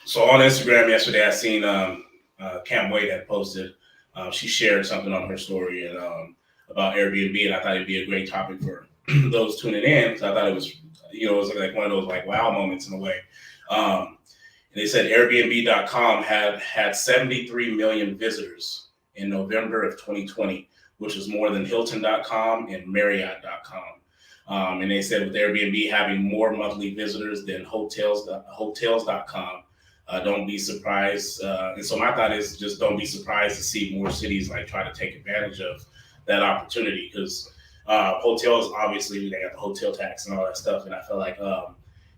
So on Instagram yesterday, I seen Cam Wade had posted. She shared something on her story and about Airbnb, and I thought it'd be a great topic for those tuning in. So I thought it was, it was like one of those like wow moments in a way. Um, and they said Airbnb.com had 73 million visitors in November of 2020, which was more than Hilton.com and Marriott.com. And they said with Airbnb having more monthly visitors than hotels.com, don't be surprised. And so my thought is just don't be surprised to see more cities like try to take advantage of that opportunity because hotels, obviously, they have the hotel tax and all that stuff. And I feel like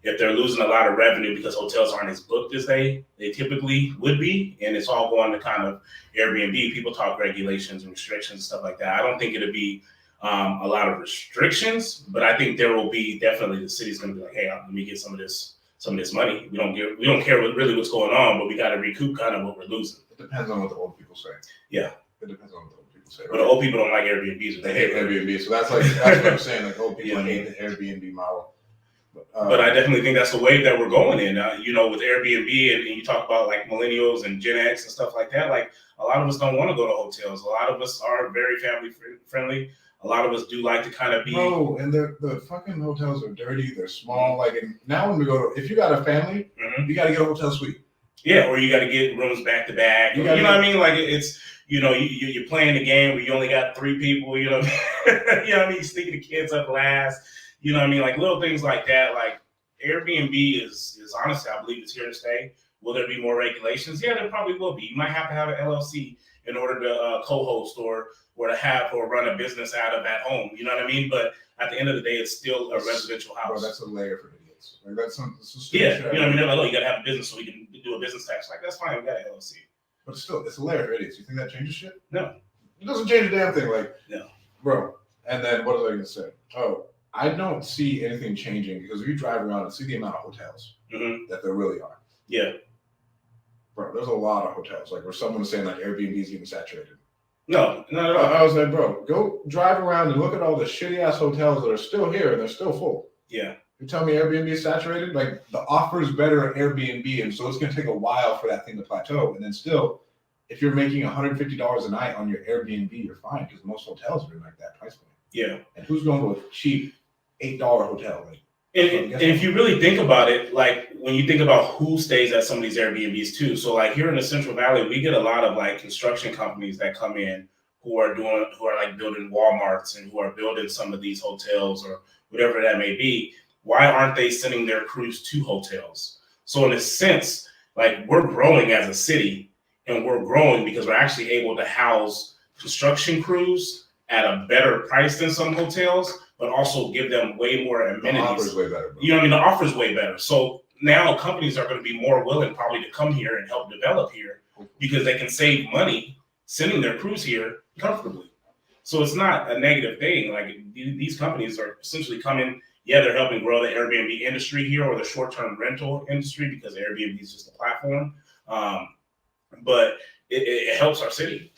if they're losing a lot of revenue because hotels aren't as booked as they typically would be, and it's all going to kind of Airbnb, people talk regulations and restrictions and stuff like that. I don't think it'll be a lot of restrictions, but I think there will be definitely the city's going to be like, hey, let me get some of this money. We don't care really what's going on, but we got to recoup kind of what we're losing. It depends on what the old people say. Yeah, it depends on what the old people say. Right? But the old people don't like Airbnbs. They hate Airbnb, so that's what I'm saying. Like old people hate the Airbnb model. But I definitely think that's the wave that we're going in. With Airbnb, and you talk about like millennials and Gen X and stuff like that. Like a lot of us don't want to go to hotels. A lot of us are very family friendly. A lot of us do like to kind of be. Oh, and the fucking hotels are dirty. They're small. Like now when we go to, if you got a family, you got to get a hotel suite. Yeah, or you got to get rooms back to back. You know what I mean? Like it's you're playing the game where you only got 3 people. You know, you know what I mean? Sneaking the kids up last. You know what I mean? Like little things like that. Like Airbnb is honestly, I believe it's here to stay. Will there be more regulations? Yeah, there probably will be. You might have to have an LLC in order to co-host or to have or run a business out of at home. You know what I mean? But at the end of the day, it's still a residential house. Bro, that's a layer for idiots. Like that's some yeah. You know what I mean? They're like, oh, you got to have a business so we can do a business tax. Like that's fine. We got an LLC. But still, it's a layer for idiots. You think that changes shit? No. It doesn't change a damn thing. Like no, bro. And then what was I going to say? Oh. I don't see anything changing because if you drive around and see the amount of hotels that there really are. Yeah. Bro, there's a lot of hotels. Like where someone's saying like Airbnb is even saturated. No, not at all. I was like, bro, go drive around and look at all the shitty ass hotels that are still here and they're still full. Yeah. You tell me Airbnb is saturated? Like the offer is better at Airbnb, and so it's going to take a while for that thing to plateau. And then still, if you're making $150 a night on your Airbnb, you're fine because most hotels are in like that price point. Yeah. And who's going to a cheap $8 hotel? Like, and if you really think about it, like when you think about who stays at some of these Airbnbs too, so like here in the Central Valley, we get a lot of like construction companies that come in who are like building Walmarts and who are building some of these hotels or whatever that may be. Why aren't they sending their crews to hotels? So in a sense, like we're growing as a city, and we're growing because we're actually able to house construction crews at a better price than some hotels, but also give them way more amenities. The offer's way better, bro. You know what I mean? The offer's way better. So now companies are going to be more willing probably to come here and help develop here because they can save money sending their crews here comfortably. So it's not a negative thing. Like these companies are essentially coming, yeah, they're helping grow the Airbnb industry here or the short-term rental industry because Airbnb is just a platform. But it helps our city.